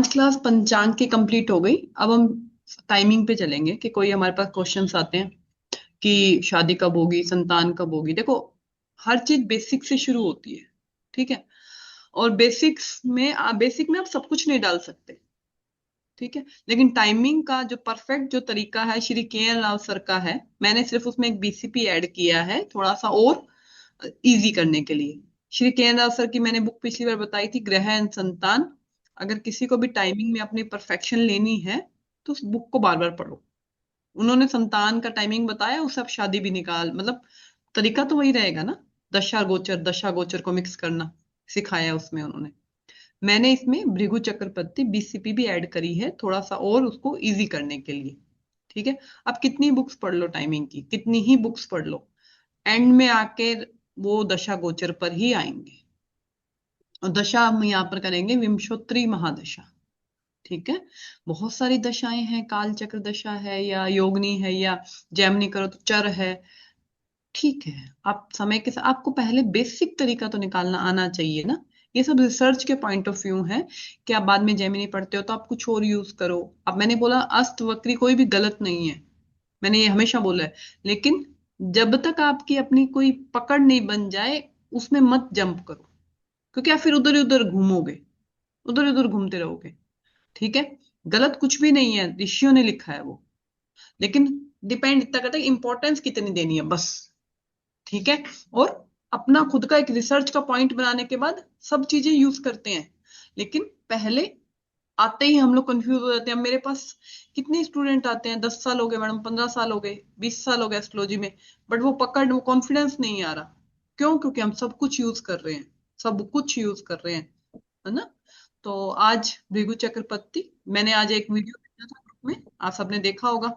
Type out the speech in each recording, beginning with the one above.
Class पंचांग की complete हो गई। अब हम टाइमिंग पे चलेंगे कि कोई हमारे पास क्वेश्चंस आते हैं कि शादी कब होगी, संतान कब होगी। देखो, हर चीज बेसिक से शुरू होती है। ठीक है। और बेसिक में आप सब कुछ नहीं डाल सकते। ठीक है। लेकिन टाइमिंग का जो परफेक्ट जो तरीका है श्री के एल राव सर का है। मैंने सिर्फ उसमें एक बीसीपी ऐड किया है थोड़ा सा और इजी करने के लिए। श्री के एल राव सर की मैंने बुक पिछली बार बताई थी, ग्रह एंड संतान। अगर किसी को भी टाइमिंग में अपनी परफेक्शन लेनी है तो उस बुक को बार बार पढ़ो। उन्होंने संतान का टाइमिंग बताया, उससे आप शादी भी निकाल, मतलब तरीका तो वही रहेगा ना। दशा गोचर को मिक्स करना सिखाया उसमें उन्होंने। मैंने इसमें भृगु चक्रपति बीसीपी भी ऐड करी है थोड़ा सा और उसको इजी करने के लिए। ठीक है। आप कितनी बुक्स पढ़ लो, टाइमिंग की कितनी ही बुक्स पढ़ लो, एंड में आके वो दशा गोचर पर ही आएंगे। और दशा हम यहाँ पर करेंगे विंशोत्तरी महादशा। ठीक है। बहुत सारी दशाएं हैं, काल चक्र दशा है या योगनी है या जैमनी करो तो चर है। ठीक है। आप समय के साथ आपको पहले बेसिक तरीका तो निकालना आना चाहिए ना। ये सब रिसर्च के पॉइंट ऑफ व्यू है कि आप बाद में जेमिनी पढ़ते हो तो आप कुछ और यूज करो। अब मैंने बोला अस्त वक्री कोई भी गलत नहीं है, मैंने ये हमेशा बोला है। लेकिन जब तक आपकी अपनी कोई पकड़ नहीं बन जाए उसमें मत जंप करो, क्योंकि आप फिर उधर ही उधर घूमोगे, उधर उधर घूमते रहोगे। ठीक है। गलत कुछ भी नहीं है, ऋषियों ने लिखा है वो। लेकिन डिपेंड इतना करता है इंपॉर्टेंस कितनी देनी है बस। ठीक है। और अपना खुद का एक रिसर्च का पॉइंट बनाने के बाद सब चीजें यूज करते हैं। लेकिन पहले आते ही हम लोग कंफ्यूज हो जाते हैं। अब मेरे पास कितने स्टूडेंट आते हैं, 10 साल हो गए मैडम, 15 साल हो गए, 20 साल हो गए एस्ट्रोलॉजी में, बट वो पकड़, वो कॉन्फिडेंस नहीं आ रहा। क्यों? क्योंकि हम सब कुछ यूज कर रहे हैं, सब कुछ यूज कर रहे हैं, है ना। तो आज भृगु चक्रपति, मैंने आज एक वीडियो भेजा था ग्रुप में, आप सबने देखा होगा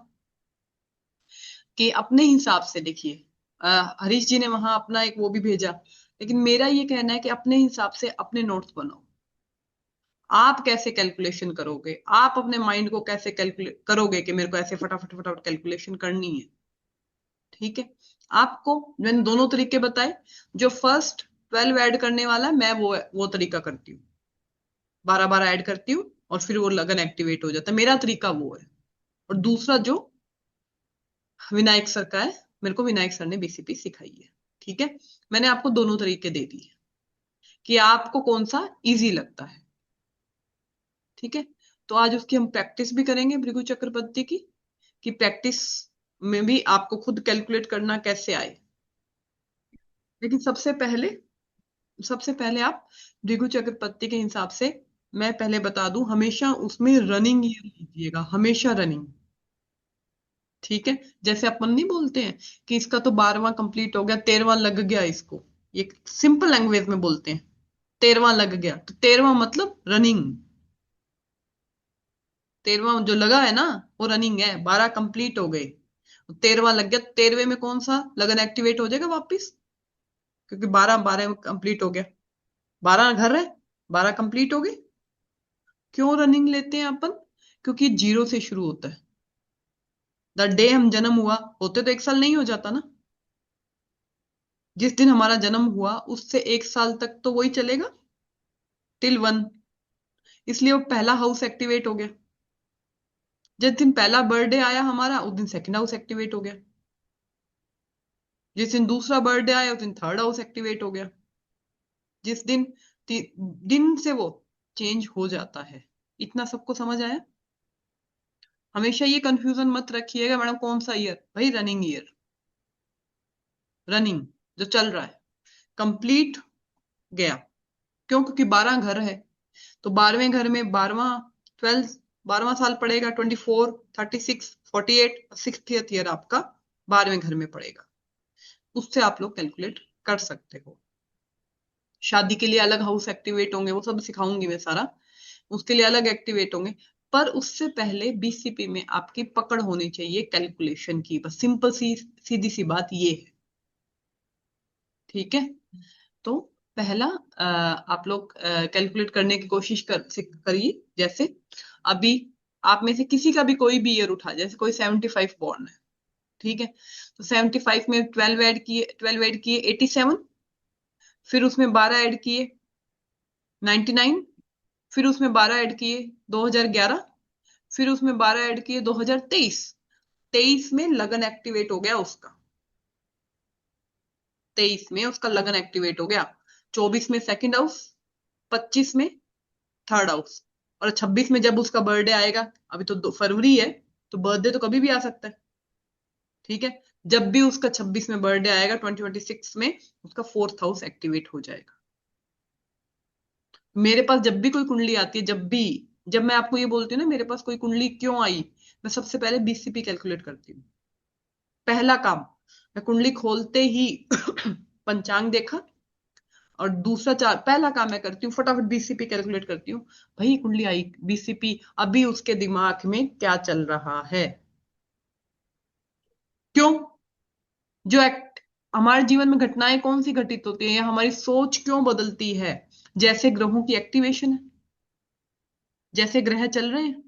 कि अपने हिसाब से देखिए। हरीश जी ने वहां अपना एक वो भी भेजा। लेकिन मेरा ये कहना है कि अपने हिसाब से अपने नोट्स बनाओ। आप कैसे कैलकुलेशन करोगे, आप अपने माइंड को कैसे कैलकुलेट करोगे कि मेरे को ऐसे फटाफट फटाफट कैलकुलेशन करनी है। ठीक है। आपको मैंने दोनों तरीके बताए। जो फर्स्ट 12 ऐड करने वाला है, मैं वो तरीका करती हूँ। 12 12 ऐड करती हूँ और फिर वो लगन एक्टिवेट हो जाता है, मेरा तरीका वो है। और दूसरा जो विनायक सर का है, मेरे को विनायक सर ने बीसीपी सिखाई है। ठीक है। मैंने आपको दोनों तरीके दे दिए कि आपको कौन सा इजी लगता है। ठीक है। तो आज उसकी हम प्रैक्टिस भी करेंगे भृगु चक्रवर्ती की, कि प्रैक्टिस में भी आपको खुद कैलकुलेट करना कैसे आए। लेकिन सबसे पहले आप भृगु चक्रवर्ती के हिसाब से, मैं पहले बता दूं, हमेशा उसमें रनिंग ईयर लीजिएगा, हमेशा रनिंग। ठीक है। जैसे अपन नहीं बोलते हैं कि इसका तो 12वां कंप्लीट हो गया, 13वां लग गया इसको, ये सिंपल लैंग्वेज में बोलते हैं। 13वां लग गया तो 13वां मतलब रनिंग। 13वां जो लगा है ना, वो रनिंग है। 12 कंप्लीट हो गए, 13वां लग गया, 13वें में कौन सा लगन एक्टिवेट हो जाएगा वापिस, क्योंकि 12 12 कंप्लीट हो गया। 12 घर है, 12 कंप्लीट हो गए। क्यों रनिंग लेते हैं अपन? क्योंकि जीरो से शुरू होता है। द डे हम जन्म हुआ, होते तो 1 साल नहीं हो जाता ना। जिस दिन हमारा जन्म हुआ उससे 1 साल तक तो वही चलेगा, टिल 1। इसलिए वो पहला हाउस एक्टिवेट हो गया। जिस दिन पहला बर्थडे आया हमारा उस दिन सेकंड हाउस एक्टिवेट हो गया। जिस दिन दूसरा बर्थडे आया उस दिन थर्ड हाउस एक्टिवेट हो गया। जिस दिन दिन से वो चेंज हो जाता है। इतना सबको समझ आया? हमेशा ये कंफ्यूजन मत रखिएगा मैडम कौन सा ईयर, भाई रनिंग ईयर, रनिंग जो चल रहा है, कंप्लीट गया। क्यों? क्योंकि 12 घर है, तो 12वें घर में 12वां 12, 12वां साल पड़ेगा, 24 36 48, 60th ईयर आपका 12वें घर में पड़ेगा। उससे आप लोग कैलकुलेट कर सकते हो। शादी के लिए अलग हाउस एक्टिवेट होंगे, वो सब सिखाऊंगी मैं सारा, उसके लिए अलग एक्टिवेट होंगे। पर उससे पहले बीसीपी में आपकी पकड़ होनी चाहिए कैलकुलेशन की, बस सिंपल सी सीधी सी बात ये है। ठीक है। तो पहला आप लोग कैलकुलेट करने की कोशिश करिए। जैसे अभी आप में से किसी का भी कोई भी ईयर उठा, जैसे कोई 75 बॉर्न है। ठीक है। तो 75 में 12 ऐड किए 87, फिर उसमें 12 ऐड किए 99, फिर उसमें 12 ऐड किए 2011, फिर उसमें 12 ऐड किए 2023। 23 में लगन एक्टिवेट हो गया उसका, 23 में उसका लगन एक्टिवेट हो गया, 24 में सेकंड हाउस, 25 में थर्ड हाउस, और 26 में जब उसका बर्थडे आएगा, अभी तो फरवरी है, तो बर्थडे तो कभी भी आ सकता है, ठीक है। जब भी उसका 26 में बर्थडे आएगा 2026 में, उसका फोर्थ हाउस एक्टिवेट हो जाएगा। मेरे पास जब भी कोई कुंडली आती है, जब मैं आपको ये बोलती हूँ ना मेरे पास कोई कुंडली क्यों आई, मैं सबसे पहले बीसीपी कैलकुलेट करती हूँ। पहला काम, मैं कुंडली खोलते ही पंचांग देखा, और दूसरा चार पहला काम मैं करती हूँ फटाफट बीसीपी कैलकुलेट करती हूँ। भाई कुंडली आई, बीसीपी, अभी उसके दिमाग में क्या चल रहा है, क्यों, जो एक्ट हमारे जीवन में घटनाएं कौन सी घटित होती है, या हमारी सोच क्यों बदलती है। जैसे ग्रहों की एक्टिवेशन है, जैसे ग्रह चल रहे हैं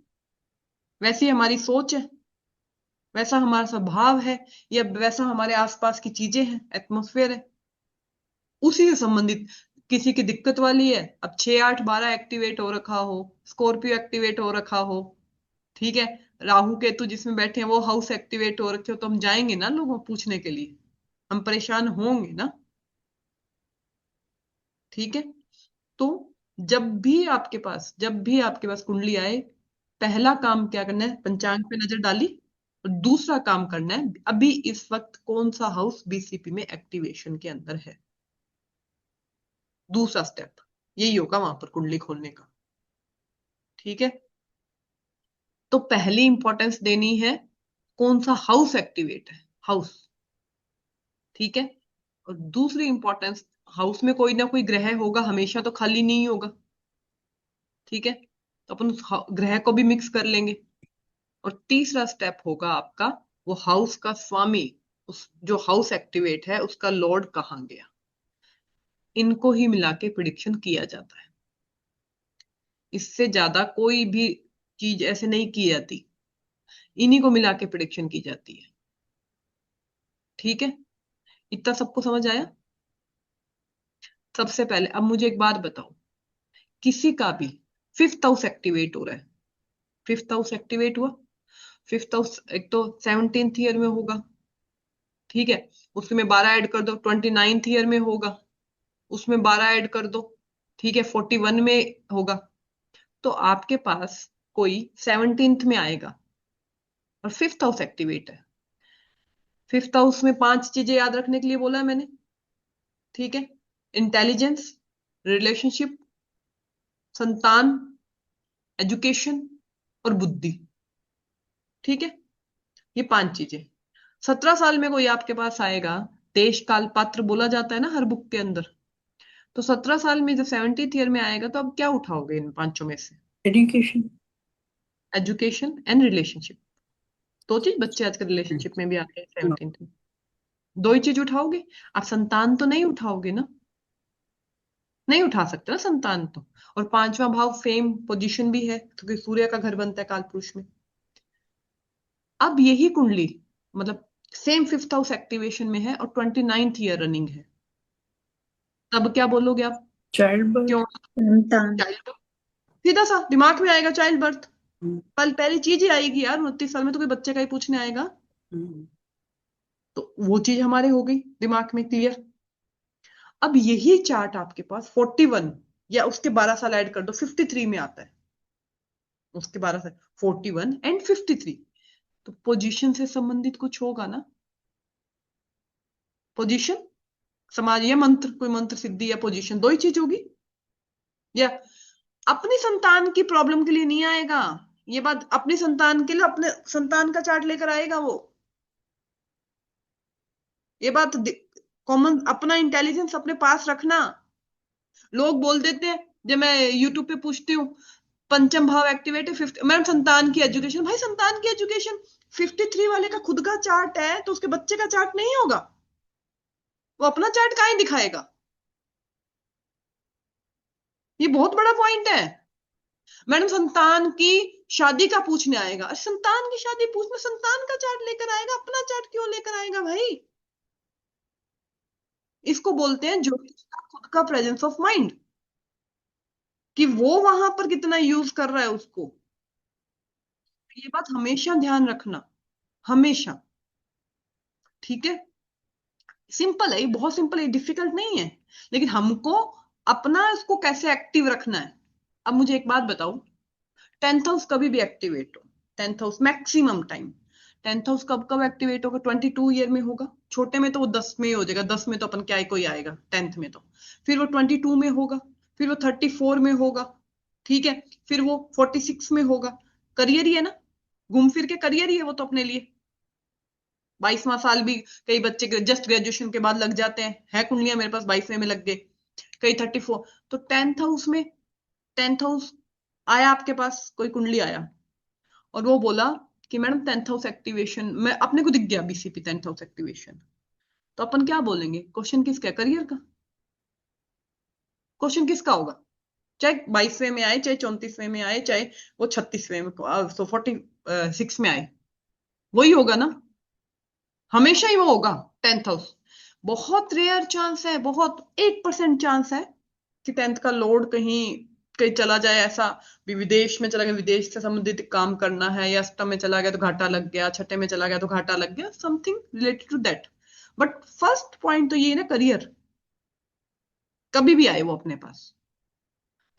वैसी हमारी सोच है, वैसा हमारा स्वभाव है, या वैसा हमारे आसपास की चीजें हैं, एटमोस्फेयर है, उसी से संबंधित। किसी की दिक्कत वाली है, अब 6 8 12 एक्टिवेट हो रखा हो, स्कॉर्पियो एक्टिवेट हो रखा हो, ठीक है, राहु केतु जिसमें बैठे हैं वो हाउस एक्टिवेट हो रखे हो, तो हम जाएंगे ना लोगों को पूछने के लिए, हम परेशान होंगे ना, ठीक है। तो जब भी आपके पास कुंडली आए, पहला काम क्या करना है, पंचांग पे नजर डाली, और दूसरा काम करना है अभी इस वक्त कौन सा हाउस बीसीपी में एक्टिवेशन के अंदर है। दूसरा स्टेप यही होगा वहां पर कुंडली खोलने का, ठीक है। तो पहली इंपॉर्टेंस देनी है कौन सा हाउस एक्टिवेट है, हाउस, ठीक है। और दूसरी इंपॉर्टेंस, हाउस में कोई ना कोई ग्रह होगा, हमेशा तो खाली नहीं होगा, ठीक है, तो अपन उस ग्रह को भी मिक्स कर लेंगे। और तीसरा स्टेप होगा आपका, वो हाउस का स्वामी, उस जो हाउस एक्टिवेट है उसका लॉर्ड कहाँ गया, इनको ही मिला के प्रिडिक्शन किया जाता है। इससे ज्यादा कोई भी चीज ऐसे नहीं की जाती, इन्हीं को मिला के प्रिडिक्शन की जाती है, ठीक है। इतना सबको समझ आया। सबसे पहले अब मुझे एक बात बताओ, किसी का भी फिफ्थ हाउस एक्टिवेट हो रहा है, फिफ्थ हाउस एक्टिवेट हुआ, फिफ्थ हाउस एक तो 17th ईयर में होगा, ठीक है, उसमें 12 ऐड कर दो, 29th ईयर में होगा, उसमें 12 ऐड कर दो, ठीक है, 41 में होगा। तो आपके पास कोई 17th में आएगा और फिफ्थ हाउस एक्टिवेट है। फिफ्थ हाउस में 5 चीजें याद रखने के लिए बोला है मैंने, ठीक है, इंटेलिजेंस, रिलेशनशिप, संतान, एजुकेशन और बुद्धि, ठीक है, ये 5 चीजें। 17 साल में कोई आपके पास आएगा, देश काल पात्र बोला जाता है ना हर बुक के अंदर, तो 17 साल में जब 70th ईयर में आएगा तो अब क्या उठाओगे इन पांचों में से, एजुकेशन। एजुकेशन एंड रिलेशनशिप, दो चीज बच्चे आजकल रिलेशनशिप में भी आते हैं 17th में, दो ही चीज उठाओगे, आप संतान तो नहीं उठाओगे ना, नहीं उठा सकते ना संतान तो। और पांचवा भाव फेम पोजीशन भी है, क्योंकि सूर्य का घर बनता है कालपुरुष में। अब यही कुंडली मतलब सेम फिफ्थ हाउस एक्टिवेशन में है और 29th ईयर रनिंग है, तब क्या बोलोगे आप, चाइल्ड बर्थ। क्यों, संतान। चाइल्ड, सीधा सा दिमाग में आएगा चाइल्ड बर्थ, पहली चीज ही आएगी यार, 29 साल में तो कोई बच्चे का ही पूछने आएगा, तो वो चीज हमारे हो गई दिमाग में क्लियर। अब यही चार्ट आपके पास 41 या उसके 12 साल ऐड कर दो 53 में आता है, उसके 12 साल 41 एंड 53, तो पोजीशन से संबंधित कुछ होगा ना, पोजीशन, समाज या मंत्र, कोई मंत्र सिद्धि या पोजीशन, दो ही चीज होगी। या अपनी संतान की प्रॉब्लम के लिए नहीं आएगा, ये बात अपनी संतान के लिए अपने संतान का चार्ट लेकर आएगा वो, ये बात कॉमन, अपना इंटेलिजेंस अपने पास रखना। लोग बोल देते हैं, जब मैं यूट्यूब पे पूछती हूँ पंचम भाव एक्टिवेट है, फिफ्थ मैम संतान की एजुकेशन, भाई संतान की एजुकेशन 53 वाले का खुद का चार्ट है, तो उसके बच्चे का चार्ट नहीं होगा, वो अपना चार्ट काहे दिखाएगा, ये बहुत बड़ा पॉइंट है। मैडम संतान की शादी का पूछने आएगा, संतान की शादी पूछने संतान का चार्ट लेकर आएगा, अपना चार्ट क्यों लेकर आएगा भाई, इसको बोलते हैं ज्योतिष का खुद का प्रेजेंस ऑफ माइंड। कि वो वहां पर कितना यूज कर रहा है उसको। ये बात हमेशा ध्यान रखना, हमेशा। ठीक है, सिंपल है, ये बहुत सिंपल है, डिफिकल्ट नहीं है। लेकिन हमको अपना इसको कैसे एक्टिव रखना है। अब मुझे एक बात बताओ, टेंथ हाउस कभी भी एक्टिवेट हो, tenth house maximum time, tenth house कब कब एक्टिवेट होगा, 22 ईयर में होगा। छोटे में तो वो 10 में ही हो जाएगा, 10 में तो अपन क्या ही कोई आएगा टेंथ में तो। फिर वो 22 में होगा, फिर वो 34 में होगा, ठीक है, फिर वो 46 में होगा। करियर ही है ना, घूम फिर के करियर ही है वो तो अपने लिए। 22वां साल भी कई बच्चे जस्ट ग्रेजुएशन के बाद लग जाते हैं, है कुंडलियां मेरे पास 22वें में लग गए, कई 34। तो टेंथ हाउस में, टेंथ हाउस आया आपके पास, कोई कुंडली आया और वो बोला कि मैडम टेंथ हाउस एक्टिवेशन में अपने को दिख गया, बीसीपी टेंथ हाउस एक्टिवेशन, तो अपन क्या बोलेंगे, क्वेश्चन किसका है, करियर का। क्वेश्चन किसका होगा, चाहे 22वें में आए, चाहे 34वें में आए, चाहे वो 36वें में, सो 46 में आए, वही होगा ना, हमेशा ही वो होगा टेंथ हाउस। बहुत रेयर चांस है, बहुत 1% चांस है कि टेंथ का लोड कहीं कहीं चला जाए, ऐसा भी विदेश में चला गया, विदेश से संबंधित काम करना है, या अष्टम में चला गया तो घाटा लग गया, छठे में चला गया तो घाटा लग गया, something related to that. But first point तो ये है ना, करियर, कभी भी आए वो अपने पास,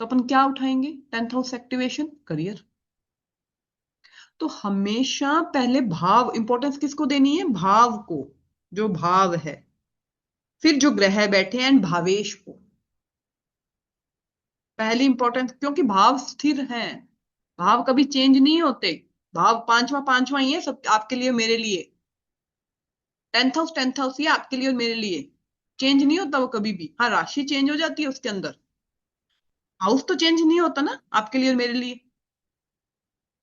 तो अपन क्या उठाएंगे, टेंथ हाउस एक्टिवेशन, करियर। तो हमेशा पहले भाव, इंपॉर्टेंस किसको देनी है, भाव को, जो भाव है, फिर जो ग्रह बैठे हैं एंड भावेश को, पहली इंपॉर्टेंस, क्योंकि भाव स्थिर हैं, भाव कभी चेंज नहीं होते। भाव पांचवा पांचवा ही है सब आपके लिए मेरे लिए, टेंथ हाउस ही है आपके लिए और मेरे लिए, चेंज नहीं होता वो कभी भी। हाँ, राशि चेंज हो जाती है उसके अंदर, हाउस तो चेंज नहीं होता ना आपके लिए और मेरे लिए,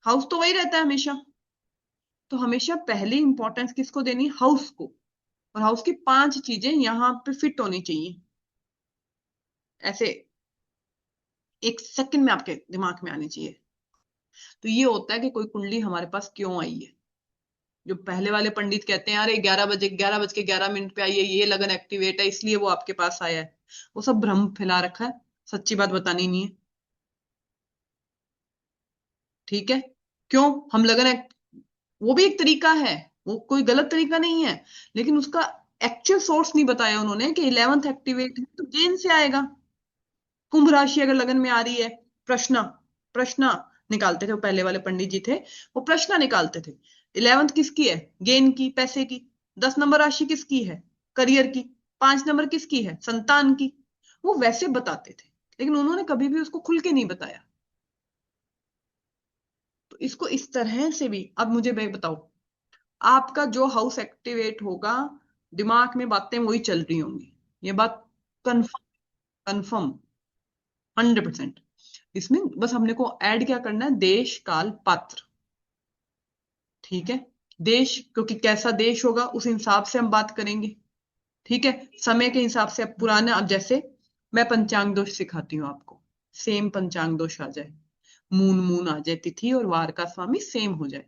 हाउस तो वही रहता है हमेशा। तो हमेशा पहली इंपॉर्टेंस किसको देनी, हाउस को। और हाउस की 5 चीजें यहाँ पे फिट होनी चाहिए, ऐसे एक सेकंड में आपके दिमाग में आनी चाहिए। तो ये होता है कि कोई कुंडली हमारे पास क्यों आई है। जो पहले वाले पंडित कहते हैं अरे 11 बजे, 11 बज के 11 मिनट पे आई है, ये लगन एक्टिवेट है इसलिए वो आपके पास आया है, वो सब भ्रम फैला रखा है, सच्ची बात बतानी नहीं है। ठीक है, क्यों हम लगन वो भी एक तरीका है, वो कोई गलत तरीका नहीं है, लेकिन उसका एक्चुअल सोर्स नहीं बताया उन्होंने कि 11th एक्टिवेट है तो जेन से आएगा। कुंभ राशि अगर लगन में आ रही है, प्रश्न, प्रश्न निकालते थे वो पहले वाले पंडित जी थे, वो प्रश्न निकालते थे। 11th किसकी है, गेन की, पैसे की। 10 नंबर राशि किसकी है, करियर की। 5 नंबर किसकी है, संतान की। वो वैसे बताते थे, लेकिन उन्होंने कभी भी उसको खुल के नहीं बताया। तो इसको इस तरह से भी, अब मुझे भाई बताओ, आपका जो हाउस एक्टिवेट होगा, दिमाग में बातें वही चल रही होंगी, ये बात कंफर्म, कंफर्म, 100%। इसमें बस हमने को ऐड क्या करना है, देश काल पात्र। ठीक है, देश, क्योंकि कैसा देश होगा उस हिसाब से हम बात करेंगे। ठीक है, समय के हिसाब से, अब पुराना, अब जैसे मैं पंचांग दोष सिखाती हूँ आपको, सेम पंचांग दोष आ जाए, मून मून आ जाए, तिथि और वार का स्वामी सेम हो जाए,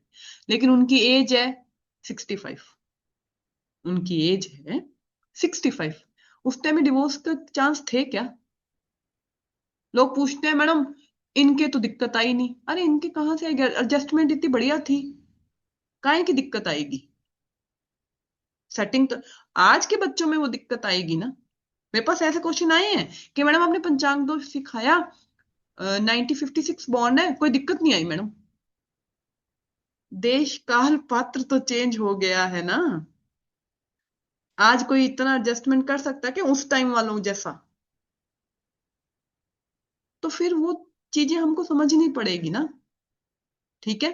लेकिन उनकी एज है 65, उनकी एज है 65, उस टाइम में डिवोर्स का चांस थे क्या। लोग पूछते हैं मैडम इनके तो दिक्कत आई नहीं, अरे इनके कहाँ से आएगी, एडजस्टमेंट इतनी बढ़िया थी, काहे की दिक्कत आएगी, सेटिंग तो, आज के बच्चों में वो दिक्कत आएगी ना। मेरे पास ऐसे क्वेश्चन आए हैं कि मैडम आपने पंचांग दोष सिखाया, 1956 बॉर्न है, कोई दिक्कत नहीं आई मैडम। देश काल पात्र तो चेंज हो गया है ना, आज कोई इतना एडजस्टमेंट कर सकता है कि उस टाइम वालों जैसा, तो फिर वो चीजें हमको समझनी पड़ेगी ना। ठीक है,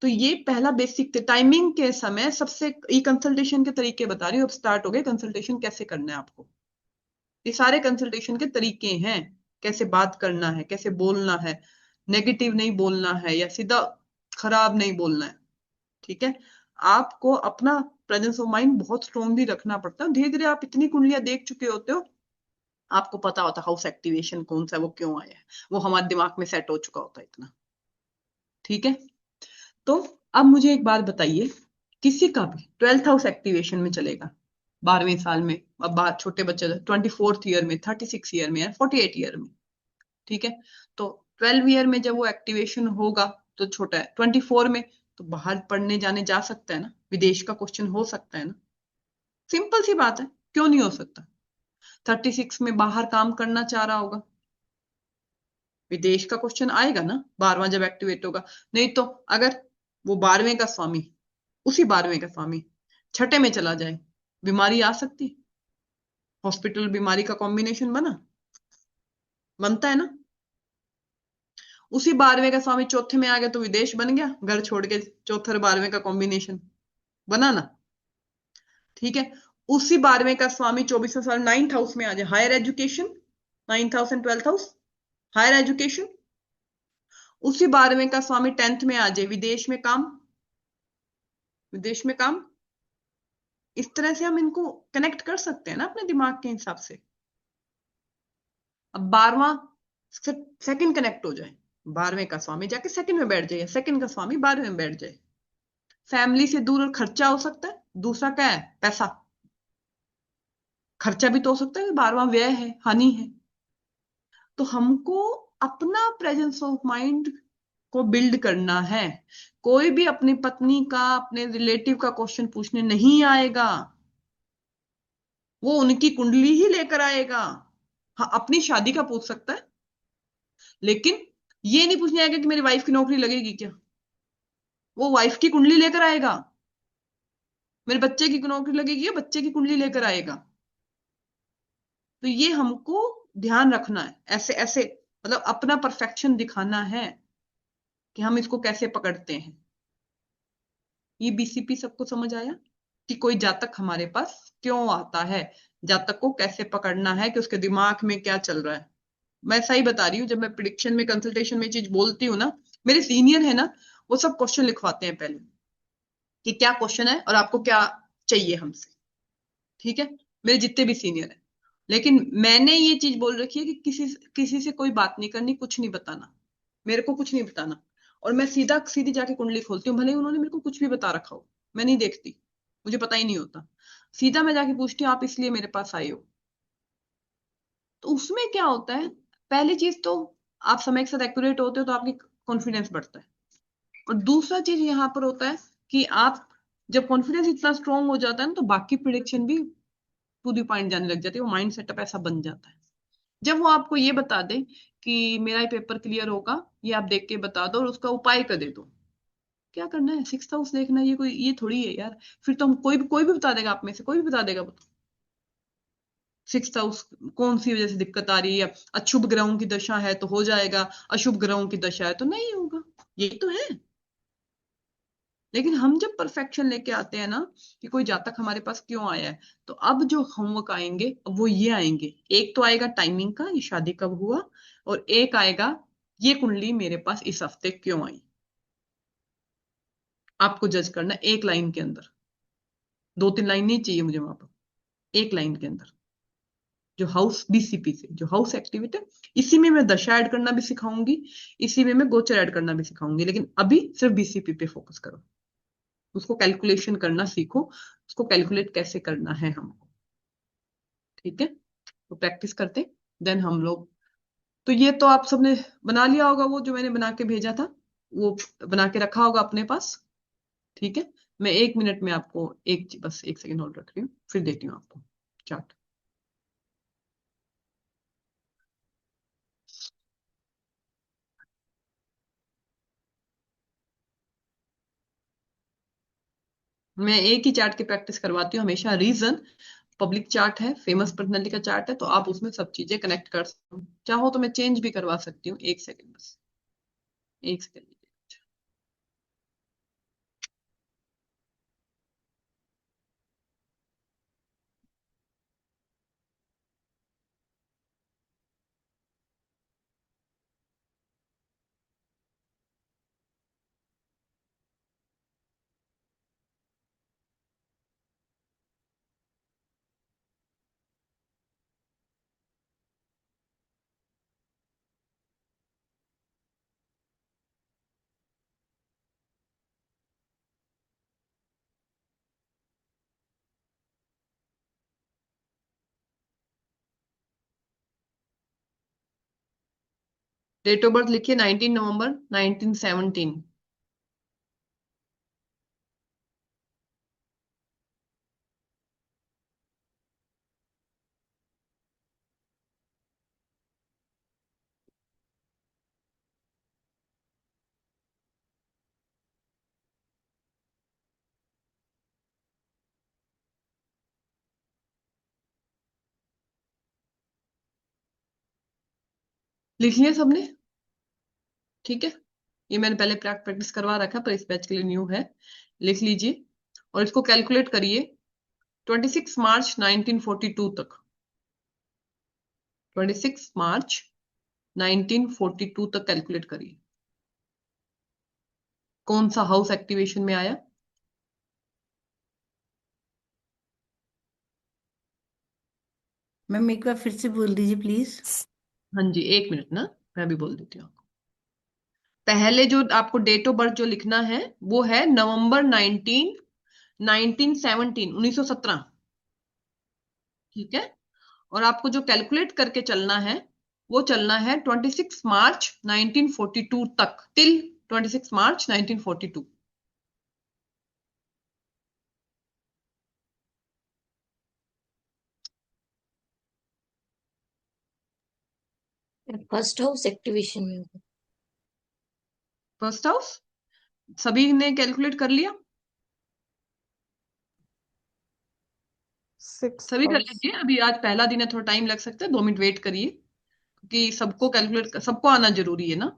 तो ये पहला बेसिक थे, टाइमिंग के समय सबसे, ये कंसल्टेशन के तरीके बता रही हूँ, अब स्टार्ट हो गए कंसल्टेशन कैसे करना है आपको। ये सारे कंसल्टेशन के तरीके हैं, कैसे बात करना है, कैसे बोलना है, नेगेटिव नहीं बोलना है या सीधा खराब नहीं बोलना है। ठीक है, आपको अपना प्रेजेंस ऑफ माइंड बहुत स्ट्रांगली रखना पड़ता है। धीरे धीरे आप इतनी कुंडलियां देख चुके होते हो, आपको पता होता है हाउस एक्टिवेशन कौन सा है, वो क्यों आया है, वो हमारे दिमाग में सेट हो चुका होता है इतना। ठीक है, तो अब मुझे एक बात बताइए, किसी का भी 12th हाउस एक्टिवेशन में चलेगा 12वें साल में, अब बात छोटे बच्चे 24th ईयर में, 36 ईयर में या 48 ईयर में, ठीक है। तो 12 ईयर में जब वो एक्टिवेशन होगा तो छोटा है, 24 में तो बाहर पढ़ने जाने जा सकता है ना, विदेश का क्वेश्चन हो सकता है ना, सिंपल सी बात है, क्यों नहीं हो सकता। 36 में बाहर काम करना चाह रहा होगा, विदेश का क्वेश्चन आएगा ना 12वां जब एक्टिवेट होगा। नहीं तो अगर वो 12वें का स्वामी, उसी 12वें का स्वामी छठे में चला जाए, बीमारी आ सकती, हॉस्पिटल बीमारी का कॉम्बिनेशन बनता है ना। उसी 12वें का स्वामी चौथे में आ गया तो विदेश बन गया, घर छोड़ के, चौथे और 12वें का कॉम्बिनेशन बना ना, ठीक है। उसी 12वें का स्वामी 24वें साल 9th हाउस में आ जाए, higher education, 9th house and 12th house, higher education. उसी 12वें का स्वामी 10th में आ जाए, विदेश में काम, विदेश में काम। इस तरह से हम इनको कनेक्ट कर सकते हैं ना अपने दिमाग के हिसाब से। अब 12वां सेकंड कनेक्ट हो जाए, 12वें का स्वामी जाके सेकंड में बैठ जाए, सेकंड का स्वामी 12वें में बैठ जाए, फैमिली से दूर और खर्चा हो सकता है। दूसरा क्या है, पैसा, खर्चा भी तो हो सकता है, 12वां व्यय है, हानि है। तो हमको अपना प्रेजेंस ऑफ माइंड को बिल्ड करना है। कोई भी अपनी पत्नी का, अपने रिलेटिव का क्वेश्चन पूछने नहीं आएगा, वो उनकी कुंडली ही लेकर आएगा। हाँ, अपनी शादी का पूछ सकता है, लेकिन ये नहीं पूछने आएगा कि मेरी वाइफ की नौकरी लगेगी क्या, वो वाइफ की कुंडली लेकर आएगा। मेरे बच्चे की नौकरी लगेगी या बच्चे की कुंडली लेकर आएगा। तो ये हमको ध्यान रखना है, ऐसे ऐसे, मतलब अपना परफेक्शन दिखाना है कि हम इसको कैसे पकड़ते हैं। ये बीसीपी सबको समझ आया कि कोई जातक हमारे पास क्यों आता है, जातक को कैसे पकड़ना है, कि उसके दिमाग में क्या चल रहा है। मैं सही बता रही हूँ, जब मैं प्रिडिक्शन में, कंसल्टेशन में चीज बोलती हूँ ना, मेरे सीनियर है ना, वो सब क्वेश्चन लिखवाते हैं पहले कि क्या क्वेश्चन है और आपको क्या चाहिए हमसे, ठीक है, मेरे जितने भी सीनियर हैं। लेकिन मैंने ये चीज बोल रखी है कि किसी किसी से कोई बात नहीं करनी, कुछ नहीं बताना, मेरे को कुछ नहीं बताना। और मैं सीधा सीधी जाके कुंडली खोलती हूँ, भले ही उन्होंने मेरे को कुछ भी बता रखा हो, मैं नहीं देखती, मुझे पता ही नहीं होता। सीधा मैं जाके पूछती हूँ, आप इसलिए मेरे पास आए हो। तो उसमें क्या होता है, पहली चीज तो आप समय के साथ एक्यूरेट होते हो तो आपकी कॉन्फिडेंस बढ़ता है। और दूसरा चीज यहाँ पर होता है कि आप जब कॉन्फिडेंस इतना स्ट्रांग हो जाता है ना, तो बाकी प्रिडिक्शन भी टू द पॉइंट जाने लग जाती है, वो माइंड सेटअप ऐसा बन जाता है। जब वो आपको ये बता दे कि मेरा ये पेपर क्लियर होगा, ये आप देख के बता दो और उसका उपाय कर दे दो, क्या करना है 6th हाउस देखना, ये कोई ये थोड़ी है यार। फिर तो हम कोई भी बता देगा, आप में से कोई भी बता देगा, 6th हाउस कौन सी वजह से दिक्कत आ रही है, अशुभ ग्रहों की दशा है तो हो जाएगा, अशुभ ग्रहों की दशा है तो नहीं होगा, ये तो है। लेकिन हम जब परफेक्शन लेके आते हैं ना, कि कोई जातक हमारे पास क्यों आया है, तो अब जो होमवर्क आएंगे अब वो ये आएंगे, एक तो आएगा टाइमिंग का, ये शादी कब हुआ, और एक आएगा ये कुंडली मेरे पास इस हफ्ते क्यों आई। आपको जज करना एक लाइन के अंदर, 2-3 लाइन नहीं चाहिए मुझे वहां पर, एक लाइन के अंदर, जो हाउस बीसीपी से जो हाउस एक्टिविटी है, इसी में मैं दशा ऐड करना भी सिखाऊंगी, इसी में मैं गोचर ऐड करना भी सिखाऊंगी, लेकिन अभी सिर्फ बीसीपी पे फोकस करो, उसको कैलकुलेशन करना सीखो, उसको कैलकुलेट कैसे करना है हमको, ठीक है। तो प्रैक्टिस करते, देन हम लोग, तो ये तो आप सबने बना लिया होगा, वो जो मैंने बना के भेजा था, वो बना के रखा होगा अपने पास, ठीक है। मैं 1 मिनट में आपको बस 1 सेकंड होल्ड रख रही हूँ, फिर देती हूँ आपको चार्ट। मैं एक ही चार्ट की प्रैक्टिस करवाती हूँ हमेशा, रीजन पब्लिक चार्ट है, फेमस पर्सनैलिटी का चार्ट है, तो आप उसमें सब चीजें कनेक्ट कर सकते हो, चाहो तो मैं चेंज भी करवा सकती हूँ, 1 सेकंड बस, 1 सेकंड। डेट ऑफ बर्थ लिखिए 19 नवंबर 1917। लिख लिया सबने? ठीक है, ये मैंने पहले प्रैक्टिस करवा रखा पर इस बैच के लिए न्यू है। लिख लीजिए और इसको कैलकुलेट करिए 26 मार्च 1942 तक। 26 मार्च 1942 तक कैलकुलेट करिए कौन सा हाउस एक्टिवेशन में आया। मैम एक बार फिर से बोल दीजिए प्लीज। हाँ जी, एक मिनट ना, मैं भी बोल देती हूँ आपको। पहले जो आपको डेट ऑफ बर्थ जो लिखना है वो है नवंबर 1917, 1917। ठीक है, और आपको जो कैलकुलेट करके चलना है वो चलना है 26 मार्च 1942 तक, टिल 26 मार्च 1942। फर्स्ट हाउस एक्टिवेशन में होगा। फर्स्ट हाउस सभी ने कैलकुलेट कर लिया? सभी कर लीजिए, अभी आज पहला दिन है, थोड़ा टाइम लग सकता है, 2 मिनट वेट करिए क्योंकि सबको कैलकुलेट, सबको आना जरूरी है ना।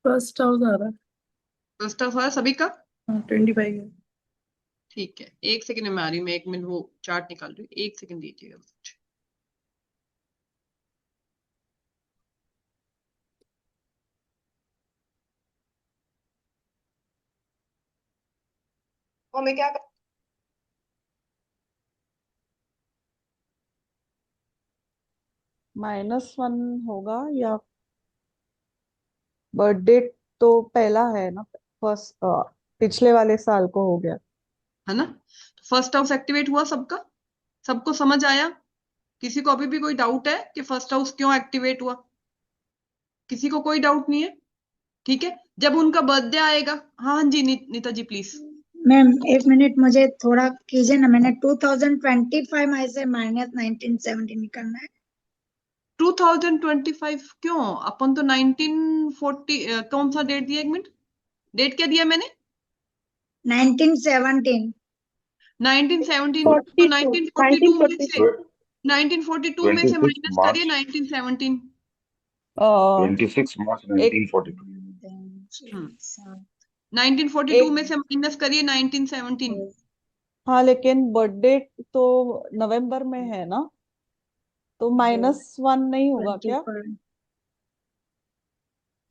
फर्स्ट हाउस आ रहा है। फर्स्ट हाउस है सभी का? 25 है। ठीक है, एक सेकंड में आ रही हूँ, मैं 1 मिनट वो चार्ट निकाल रही हूँ, एक सेकंड दीजिएगा मुझे। और मैं क्या -1 होगा या बर्थडे तो पहला है ना, फर्स्ट पिछले वाले साल को हो गया। है ना? फर्स्ट हाउस एक्टिवेट हुआ सबका? सबको समझ आया? किसी को अभी भी कोई डाउट है कि फर्स्ट हाउस क्यों एक्टिवेट हुआ? किसी को कोई डाउट नहीं है? ठीक है, जब उनका बर्थडे आएगा, हाँ हाँ जी, नीता जी प्लीज। मैम एक मिनट मुझे थोड़ा कीजिए ना, मैंने 2025 में से -1970 निकालना है। 2025 क्यों? अपन तो 1940 कौन सा डेट दिया, 1 मिनट, डेट क्या दिया मैंने? 1917 1917, तो 1942 में से 1942 में से 26 माइनस करिए मार्च 1917। 26 मार्च एक 1942। 1942 में से माइनस करिए 1917। हाँ, लेकिन बर्थडे तो नवंबर में है ना, तो -1 नहीं होगा क्या?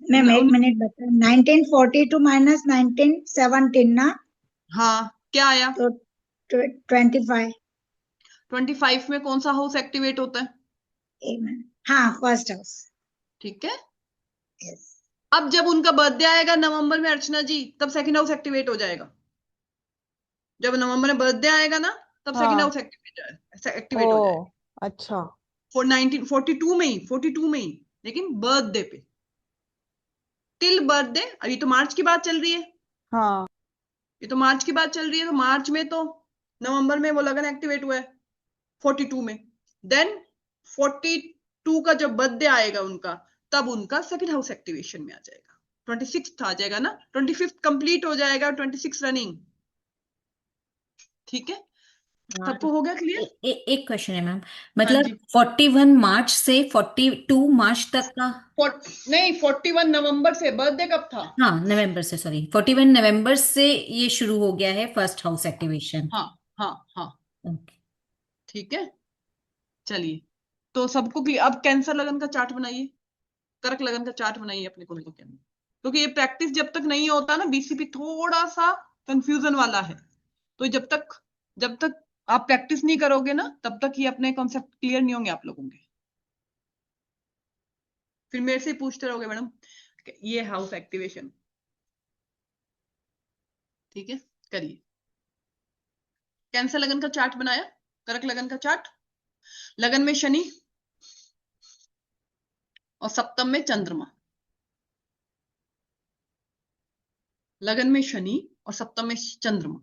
मैम एक मिनट बता, 1942 -1917 ना, हाँ, क्या आया? तो 25। 25 में कौन सा हाउस एक्टिवेट होता है? एक मिनट, हाँ फर्स्ट हाउस। ठीक है, यस। अब जब उनका बर्थडे आएगा नवंबर में अर्चना जी, तब सेकंड हाउस एक्टिवेट हो जाएगा। जब नवंबर में बर्थडे आएगा ना, तब सेकंड हाँ। हाउस एक्टिवेट हो जाएगा। अच्छा। 1942 में ही, 42 में ही, लेकिन बर्थडे पे, टिल बर्थडे। अभी तो मार्च की बात चल रही है, हाँ। ये तो मार्च की बात चल रही है, तो मार्च में तो, नवंबर में वो लगन एक्टिवेट हुआ है 42 में, देन 42 का जब बर्थडे आएगा उनका, तब उनका सेकंड हाउस एक्टिवेशन में आ जाएगा, 26 आ जाएगा ना, 25 कंप्लीट हो जाएगा, 26 रनिंग। ठीक है, सबको हो गया क्लियर? एक क्वेश्चन है मैम, हाँ मतलब जी। 41 मार्च से 42 मार्च तक का। नहीं, 41 नवंबर से, बर्थडे कब था? हाँ नवंबर से, सॉरी 41 नवंबर से ये शुरू हो गया है फर्स्ट हाउस एक्टिवेशन। हाँ हाँ हाँ, ओके। ठीक है, चलिए, तो सबको क्लियर। अब कैंसर लगन का चार्ट बनाइए, कर्क लगन का चार्ट बनाइए अपने कुंडली के अंदर, क्योंकि ये प्रैक्टिस जब तक नहीं होता ना, बीसीपी थोड़ा सा कंफ्यूजन वाला है, तो जब तक आप प्रैक्टिस नहीं करोगे ना, तब तक ये अपने कॉन्सेप्ट क्लियर नहीं होंगे आप लोगों के। फिर मेरे से पूछते रहोगे मैडम ये हाउस एक्टिवेशन। ठीक है, करिए। कैंसर लगन का चार्ट बनाया, कर्क लगन का चार्ट। लगन में शनि और सप्तम में चंद्रमा। लगन में शनि और सप्तम में चंद्रमा।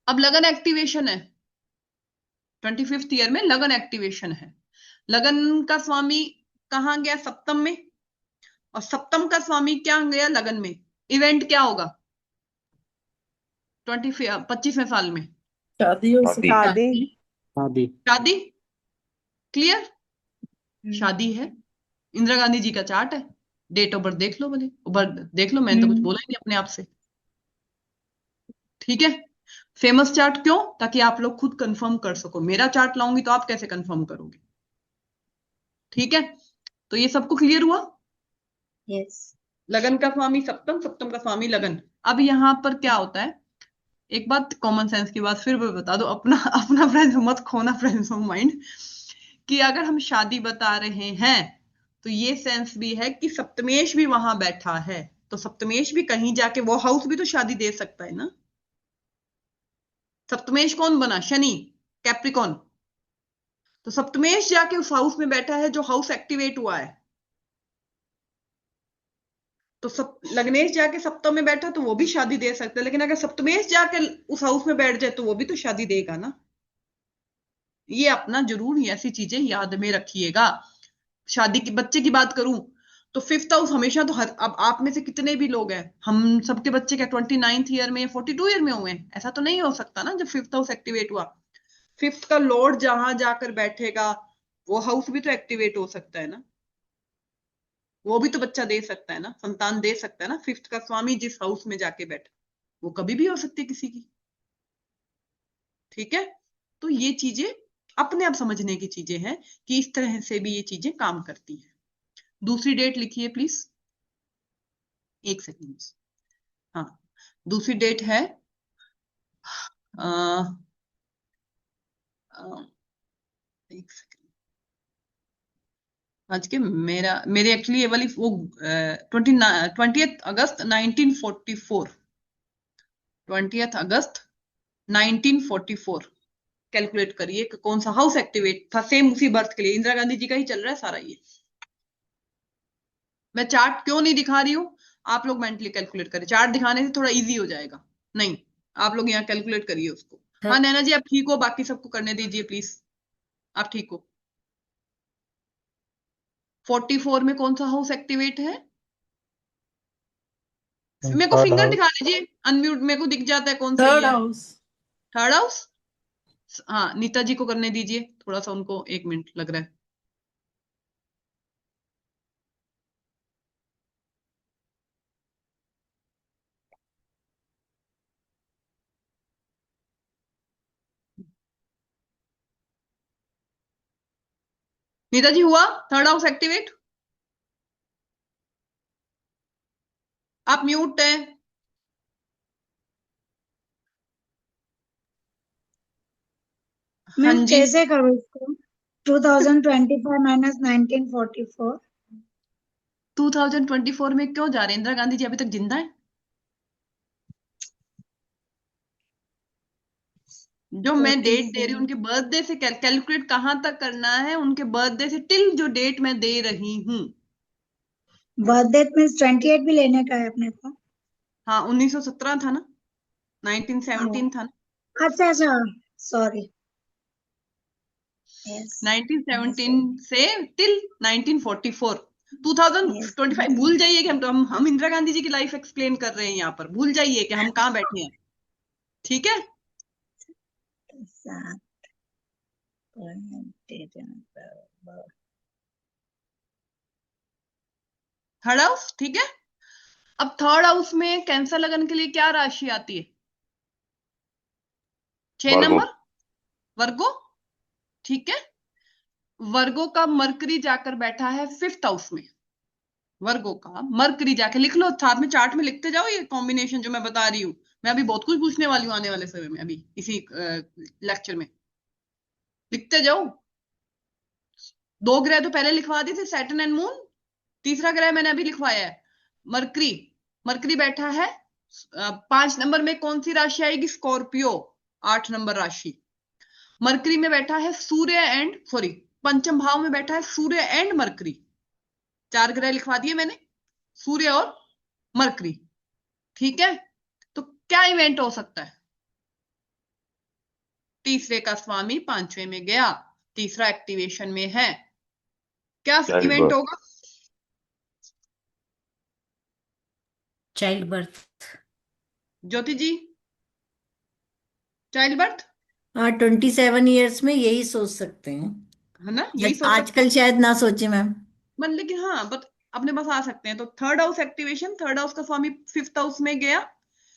अब लगन एक्टिवेशन है, 25th ईयर में लगन एक्टिवेशन है। लगन का स्वामी कहां गया? सप्तम में। और सप्तम का स्वामी क्या गया? लगन में। इवेंट क्या होगा 25वें साल में? शादी हो सकती शादी। शादी। शादी। क्लियर? शादी है। इंदिरा गांधी जी का चार्ट है। डेट ऑफ बर्थ देख लो, भले बर्थ देख लो, मैंने तो कुछ बोला ही नहीं अपने आप से। ठीक है, फेमस चार्ट क्यों? ताकि आप लोग खुद कंफर्म कर सको। मेरा चार्ट लाऊंगी तो आप कैसे कंफर्म करोगे? ठीक है, तो ये सबको क्लियर हुआ? यस। लगन का स्वामी सप्तम, सप्तम का स्वामी लगन। अब यहां पर क्या होता है, एक बात कॉमन सेंस की बात फिर भी बता दो, अपना अपना फ्रेंड्स मत खोना, फ्रेंड्स ऑफ माइंड, कि अगर हम शादी बता रहे हैं तो ये सेंस भी है कि सप्तमेश भी वहां बैठा है, तो सप्तमेश भी कहीं जाके, वो हाउस भी तो शादी दे सकता है ना। सप्तमेश कौन बना? शनि, कैप्रिकॉन। तो सप्तमेश जाके उस हाउस में बैठा है जो हाउस एक्टिवेट हुआ है। तो लग्नेश जाके सप्तम में बैठा तो वो भी शादी दे सकता है, लेकिन अगर सप्तमेश जाके उस हाउस में बैठ जाए तो वो भी तो शादी देगा ना। ये अपना जरूर ऐसी चीजें याद में रखिएगा। शादी की, बच्चे की बात करूं तो 5th हाउस हमेशा तो अब आप में से कितने भी लोग हैं, हम सबके बच्चे क्या 29th ईयर में या 42 ईयर में हुए? ऐसा तो नहीं हो सकता ना। जब 5th हाउस एक्टिवेट हुआ, 5th का लॉर्ड जहां जाकर बैठेगा वो हाउस भी तो एक्टिवेट हो सकता है ना। वो भी तो बच्चा दे सकता है ना, संतान दे सकता है ना। 5th का स्वामी जिस हाउस में जाके बैठा, वो कभी भी हो सकती है किसी की। ठीक है, तो ये चीजें अपने आप समझने की चीजें हैं कि इस तरह से भी ये चीजें काम करती हैं। दूसरी डेट लिखिए प्लीज, एक सेकंड। हाँ, दूसरी डेट है एक सेकंड। आज के मेरे एक्चुअली ये वाली वो 20th अगस्त 1944, 20th अगस्त 1944 कैलकुलेट करिए कि कौन सा हाउस एक्टिवेट था। सेम उसी बर्थ के लिए इंदिरा गांधी जी का ही चल रहा है सारा ये। मैं चार्ट क्यों नहीं दिखा रही हूं, आप लोग मेंटली कैलकुलेट करें। चार्ट दिखाने से थोड़ा इजी हो जाएगा। नहीं, आप लोग यहाँ कैलकुलेट करिए उसको। हाँ नैना जी आप ठीक हो, बाकी सबको करने दीजिए प्लीज। आप ठीक हो? 44 में कौन सा हाउस एक्टिवेट है? मेरे को थर्ड फिंगर हाउस। दिखा लीजिए, अनम्यूट मेरे को दिख जाता है कौन सही थर्ड है। हाउस। Third house. हाँ, नीता जी को करने दीजिए, थोड़ा सा उनको 1 मिनट लग रहा है। नीता जी हुआ थर्ड हाउस एक्टिवेट? आप म्यूट है। हाँ मैम जी, कैसे करूँ इसको? 2025 माइनस 1944। 2024 में क्यों जा रहे हैं? इंदिरा गांधी जी अभी तक जिंदा है? जो मैं डेट दे रही हूँ उनके बर्थडे से कैलकुलेट कहां तक करना है, उनके बर्थडे से टिल जो डेट मैं दे रही हूँ। बर्थडे मीन्स 28 भी लेने का है अपने को? हाँ, 1917 था ना, 1917 था ना। अच्छा अच्छा, सॉरी। यस 1917 से टिल 1944, 2025 भूल जाइए कि हम इंदिरा गांधी जी की लाइफ एक्सप्लेन कर रहे हैं यहाँ पर। भूल जाइए कि हम कहाँ बैठे हैं। ठीक है, थर्ड हाउस। ठीक है, अब थर्ड हाउस में कैंसर लगन के लिए क्या राशि आती है? 6 वर्गो। नंबर, वर्गो। ठीक है, वर्गो का मरकरी जाकर बैठा है 5th हाउस में। वर्गो का मरकरी जाके लिख लो, साथ में चार्ट में लिखते जाओ ये कॉम्बिनेशन जो मैं बता रही हूँ। मैं अभी बहुत कुछ पूछने वाली हूँ आने वाले समय में, अभी इसी लेक्चर में लिखते जाओ। दो ग्रह तो पहले लिखवा दिए थे, सैटर्न एंड मून। तीसरा ग्रह मैंने अभी लिखवाया है, मरकरी। मरकरी बैठा है 5 नंबर में, कौन सी राशि आएगी? स्कॉर्पियो, 8 नंबर राशि। मरकरी में बैठा है सूर्य एंड सॉरी पंचम भाव में बैठा है सूर्य एंड मरकरी। 4 ग्रह लिखवा दिए मैंने, सूर्य और मरकरी। ठीक है, तो क्या इवेंट हो सकता है? तीसरे का स्वामी 5वें में गया, तीसरा एक्टिवेशन में है, क्या Child इवेंट birth. होगा? Child birth. Jyoti ji, child birth, हाँ 27 ईयर्स में यही सोच सकते हैं। है ना? यही सोच सकते आजकल हैं शायद ना सोचे मैम। मन, लेकिन हाँ बट अपने पास आ सकते हैं। तो third house activation, third house का स्वामी 5th हाउस में गया,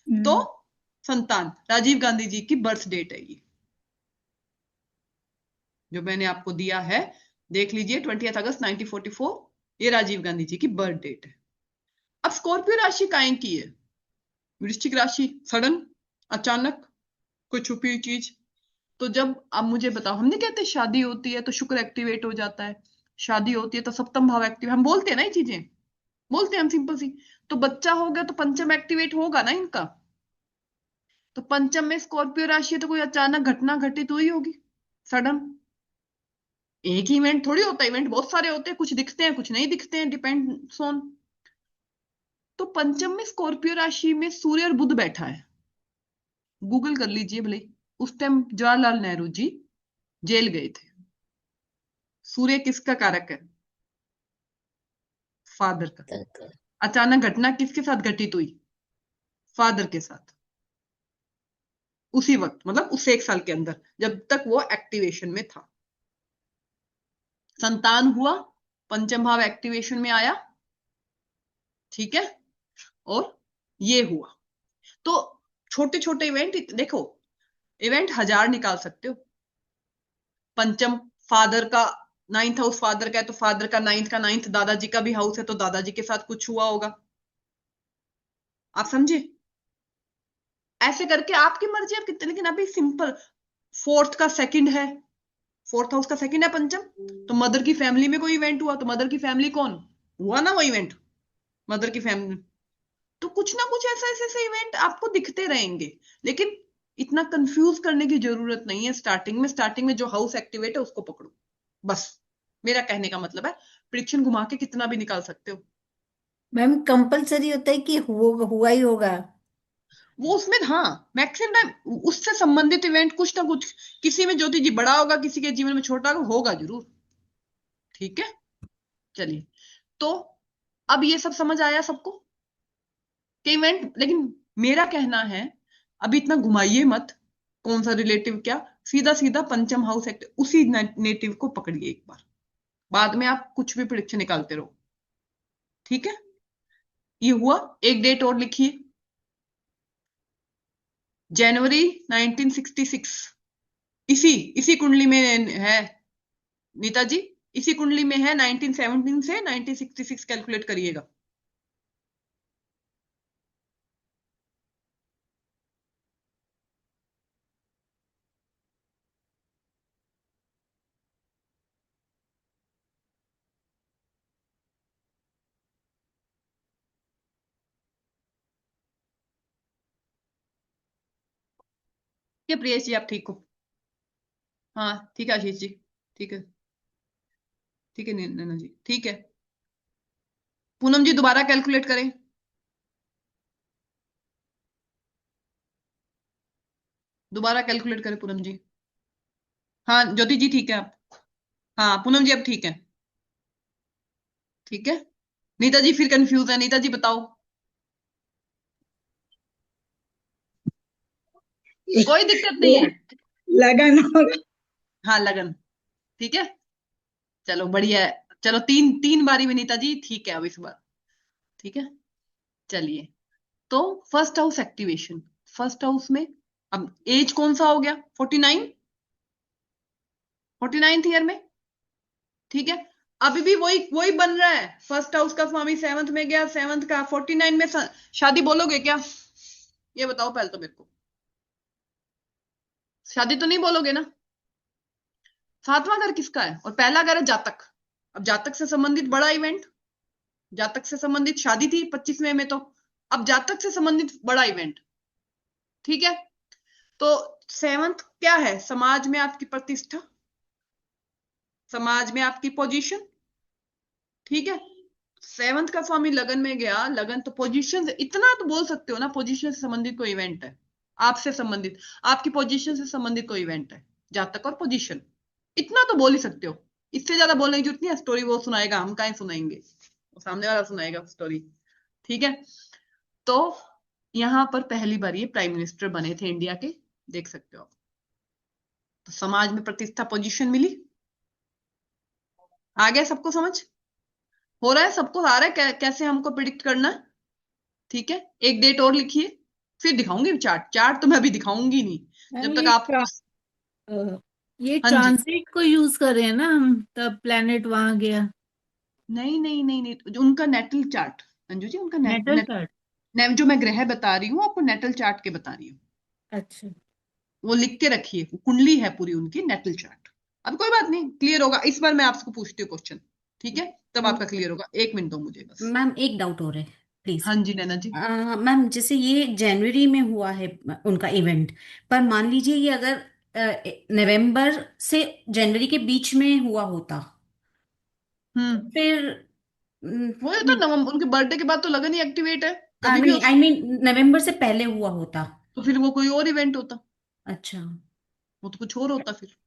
तो संतान। राजीव गांधी जी की बर्थ डेट है ये, जो मैंने आपको दिया है, देख लीजिए, 20 अगस्त 1944, ये राजीव गांधी जी की बर्थ डेट है। अब स्कॉर्पियो राशि काहे की है? वृश्चिक राशि, सडन, अचानक, कोई छुपी हुई चीज। तो जब आप मुझे बताओ, हम नहीं कहते शादी होती है तो शुक्र एक्टिवेट हो जाता है, शादी होती है तो सप्तम भाव एक्टिव, हम बोलते हैं ना ये चीजें, बोलते हैं हम सिंपल सी। तो बच्चा हो गया तो पंचम एक्टिवेट होगा ना इनका। तो पंचम में स्कॉर्पियो राशि है तो कोई अचानक घटना घटित हुई होगी, सडन। एक ही इवेंट थोड़ी होता है, इवेंट बहुत सारे होते हैं, कुछ दिखते हैं कुछ नहीं दिखते हैं, डिपेंड्स ऑन। तो पंचम में स्कॉर्पियो राशि में सूर्य और बुध बैठा है। गूगल कर लीजिए भले, उस टाइम जवाहरलाल नेहरू जी जेल गए थे। सूर्य किसका कारक है? फादर का। अचानक घटना किसके साथ घटित हुई? फादर के साथ, उसी वक्त, मतलब उस 1 साल के अंदर जब तक वो एक्टिवेशन में था। संतान हुआ, पंचम भाव एक्टिवेशन में आया, ठीक है, और ये हुआ। तो छोटे छोटे इवेंट देखो, इवेंट 1000 निकाल सकते हो। पंचम फादर का, 9th हाउस फादर का है, तो फादर का 9th का 9th दादाजी का भी हाउस है, तो दादाजी के साथ कुछ हुआ होगा। आप समझे? ऐसे करके आपकी मर्जी आप कितने, लेकिन अभी सिंपल 4th का 2nd है, 4th हाउस का 2nd है पंचम, तो मदर की फैमिली में कोई इवेंट हुआ, तो मदर की फैमिली कौन हुआ ना, वो इवेंट मदर की फैमिली। तो कुछ ना कुछ ऐसे ऐसे इवेंट आपको दिखते रहेंगे, लेकिन इतना कंफ्यूज करने की जरूरत नहीं है। स्टार्टिंग में जो हाउस एक्टिवेट है उसको पकड़ो, बस। मेरा कहने का मतलब है, प्रिडिक्शन घुमा के कितना भी निकाल सकते हो। मैम कंपलसरी होता है कि हुआ ही होगा? वो उसमें हाँ, मैक्सिमम टाइम उससे संबंधित इवेंट कुछ ना कुछ, किसी में ज्योति जी बड़ा होगा, किसी के जीवन में छोटा होगा जरूर। ठीक है, चलिए। तो अब ये सब समझ आया सबको कि इवेंट, लेकिन मेरा कहना है अभी इतना घुमाइए मत, कौन सा रिलेटिव क्या, सीधा सीधा पंचम हाउस एक्टिव, उसी नेटिव को पकड़िए एक बार, बाद में आप कुछ भी प्रिडिक्शन निकालते रहो। ठीक है, ये हुआ। एक डेट और लिखिए, जनवरी 1966, इसी इसी कुंडली में है नीता जी, इसी कुंडली में है। 1917 से 1966 कैलकुलेट करिएगा। क्या प्रियेश जी, आप ठीक हो? हाँ ठीक है आशीष जी, ठीक है, ठीक है नैना जी, ठीक है। पूनम जी दोबारा कैलकुलेट करें, दोबारा कैलकुलेट करें पूनम जी। हाँ ज्योति जी ठीक है आप, हाँ पूनम जी अब ठीक है, ठीक है। नीता जी फिर कंफ्यूज है, नीता जी बताओ। कोई दिक्कत नहीं है, लगन होगा। हाँ लगन, ठीक है, चलो बढ़िया है। चलो तीन तीन बारी में नीता जी ठीक है अब इस बार, ठीक है। चलिए, तो first house activation, first house में अब एज कौन सा हो गया? 49, 49th ईयर में, ठीक है। अभी भी वही वही बन रहा है, फर्स्ट हाउस का स्वामी 7th में गया, 7th का 49 में शादी बोलोगे क्या? ये बताओ पहले तो मेरे को, शादी तो नहीं बोलोगे ना? 7वां घर किसका है और पहला घर है जातक, अब जातक से संबंधित बड़ा इवेंट, जातक से संबंधित शादी थी 25वें में, तो अब जातक से संबंधित बड़ा इवेंट। ठीक है, तो 7th क्या है? समाज में आपकी प्रतिष्ठा, समाज में आपकी पोजीशन। ठीक है, 7th का स्वामी लगन में गया, लगन तो पोजीशन से, इतना तो बोल सकते हो ना, पोजीशन से संबंधित कोई इवेंट है, आपसे संबंधित, आपकी पोजीशन से संबंधित कोई इवेंट है, जातक और पोजीशन, इतना तो बोल ही सकते हो। इससे ज्यादा बोलने की जरूरत नहीं है। स्टोरी वो सुनाएगा, हम काहे सुनाएंगे, वो सामने वाला सुनाएगा स्टोरी। ठीक है, तो यहां पर पहली बार ये प्राइम मिनिस्टर बने थे इंडिया के, देख सकते हो आप। तो समाज में प्रतिष्ठा, पोजीशन मिली। आ गया सबको समझ? हो रहा है सबको? आ रहा है कैसे हमको प्रिडिक्ट करना है? ठीक है, एक डेट और लिखिए, फिर दिखाऊंगी चार्ट। चार्ट तो मैं अभी दिखाऊंगी नहीं मैम जब तक आप। ये हाँ जी, ट्रांजिट को यूज कर रहे हैं ना हम, तब प्लेनेट वहां गया। नहीं नहीं नहीं नहीं, जो उनका नेटल चार्ट, अंजू जी, उनका नेटल चार्ट। जो मैं ग्रह बता रही हूँ आपको, नेटल चार्ट के बता रही हूँ। अच्छा। वो लिख के रखिए, वो कुंडली है पूरी उनकी, नेटल चार्ट। अब कोई बात नहीं, क्लियर होगा। इस बार मैं आपको पूछती हूँ क्वेश्चन, ठीक है, तब आपका क्लियर होगा। 1 मिनट दो मुझे बस। मैम एक डाउट हो रहा है प्लीज। हाँ जी नैना जी। मैम जैसे ये जनवरी में हुआ है उनका इवेंट, पर मान लीजिए ये अगर नवंबर से जनवरी के बीच में हुआ होता, तो फिर वो तो नवंबर, उनके बर्थडे के बाद तो लगन ही एक्टिवेट है, कभी भी हो नहीं आई मीन नवंबर से पहले हुआ होता। तो फिर वो कोई और इवेंट होता, अच्छा, वो तो कुछ और होता फिर। ठीक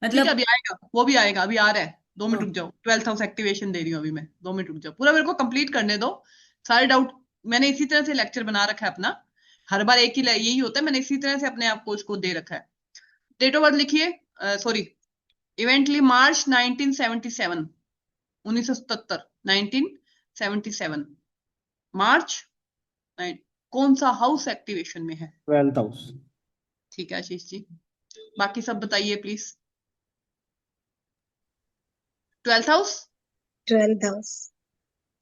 है, मतलब अभी आएगा, वो भी आएगा, अभी आ रहा है। 2 मिनट हाँ, रुक जाओ, 12th हाउस एक्टिवेशन दे रही हूँ अभी मैं। 2 मिनट रुक जाओ, पूरा मेरे को कंप्लीट करने दो। सारे डाउट मैंने इसी तरह से लेक्चर बना रखा है अपना, हर बार एक ही यही होता है, मैंने इसी तरह से अपने आप को इसको दे रखा है। डेट ऑफ बर्थ लिखिए, सॉरी, इवेंटली मार्च 1977, 1977, 1977 मार्च। कौन सा हाउस एक्टिवेशन में है? 12th house. ठीक है आशीष जी, बाकी सब बताइए please. 12th house 12th house,